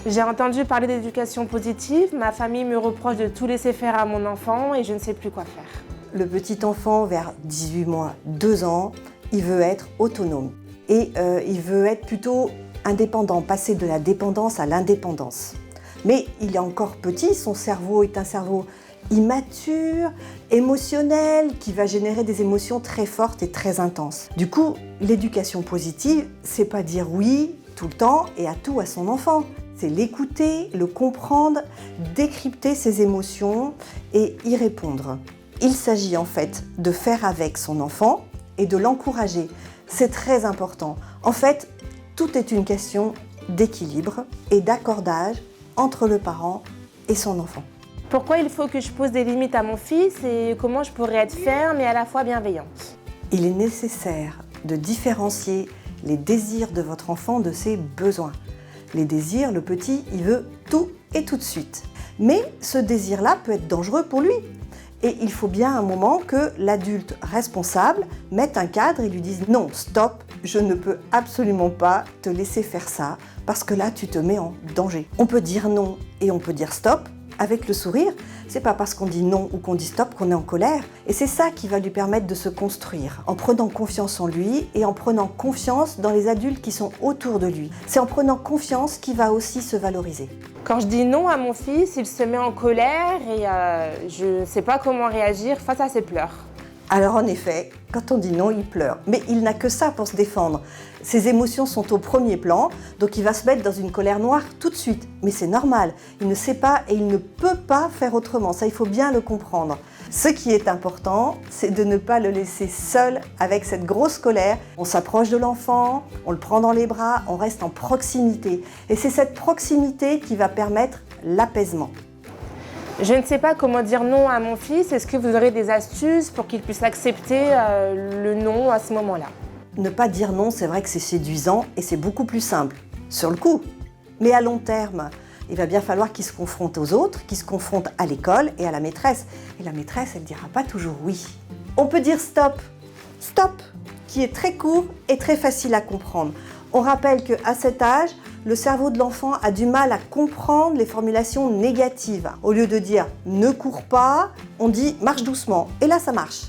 J'ai entendu parler d'éducation positive, ma famille me reproche de tout laisser faire à mon enfant et je ne sais plus quoi faire. Le petit enfant, vers 18 mois, 2 ans, il veut être autonome et il veut être plutôt indépendant, passer de la dépendance à l'indépendance. Mais il est encore petit, son cerveau est un cerveau immature, émotionnel, qui va générer des émotions très fortes et très intenses. Du coup, l'éducation positive, c'est pas dire oui tout le temps et à tout à son enfant. C'est l'écouter, le comprendre, décrypter ses émotions et y répondre. Il s'agit en fait de faire avec son enfant et de l'encourager. C'est très important. En fait, tout est une question d'équilibre et d'accordage entre le parent et son enfant. Pourquoi il faut que je pose des limites à mon fils et comment je pourrais être ferme et à la fois bienveillante? Il est nécessaire de différencier les désirs de votre enfant de ses besoins. Les désirs, le petit, il veut tout et tout de suite. Mais ce désir-là peut être dangereux pour lui. Et il faut bien un moment que l'adulte responsable mette un cadre et lui dise « Non, stop, je ne peux absolument pas te laisser faire ça parce que là, tu te mets en danger. » On peut dire non et on peut dire stop avec le sourire. C'est pas parce qu'on dit non ou qu'on dit stop qu'on est en colère. Et c'est ça qui va lui permettre de se construire, en prenant confiance en lui et en prenant confiance dans les adultes qui sont autour de lui. C'est en prenant confiance qu'il va aussi se valoriser. Quand je dis non à mon fils, il se met en colère et je ne sais pas comment réagir face à ses pleurs. Alors en effet, quand on dit non, il pleure. Mais il n'a que ça pour se défendre. Ses émotions sont au premier plan, donc il va se mettre dans une colère noire tout de suite. Mais c'est normal, il ne sait pas et il ne peut pas faire autrement. Ça, il faut bien le comprendre. Ce qui est important, c'est de ne pas le laisser seul avec cette grosse colère. On s'approche de l'enfant, on le prend dans les bras, on reste en proximité. Et c'est cette proximité qui va permettre l'apaisement. Je ne sais pas comment dire non à mon fils. Est-ce que vous aurez des astuces pour qu'il puisse accepter le non à ce moment-là? Ne pas dire non, c'est vrai que c'est séduisant et c'est beaucoup plus simple, sur le coup. Mais à long terme, il va bien falloir qu'il se confronte aux autres, qu'il se confronte à l'école et à la maîtresse. Et la maîtresse, elle ne dira pas toujours oui. On peut dire stop, stop, qui est très court et très facile à comprendre. On rappelle qu'à cet âge, le cerveau de l'enfant a du mal à comprendre les formulations négatives. Au lieu de dire « ne cours pas », on dit « marche doucement » et là ça marche.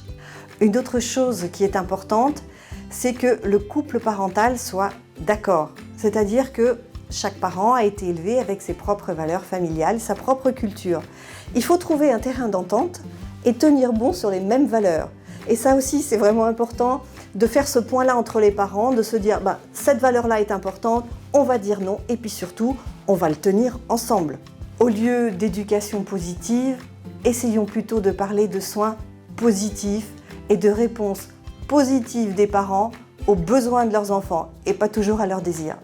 Une autre chose qui est importante, c'est que le couple parental soit d'accord. C'est-à-dire que chaque parent a été élevé avec ses propres valeurs familiales, sa propre culture. Il faut trouver un terrain d'entente et tenir bon sur les mêmes valeurs. Et ça aussi, c'est vraiment important de faire ce point-là entre les parents, de se dire « cette valeur-là est importante, on va dire non et puis surtout, on va le tenir ensemble ». Au lieu d'éducation positive, essayons plutôt de parler de soins positifs et de réponses positives des parents aux besoins de leurs enfants et pas toujours à leurs désirs.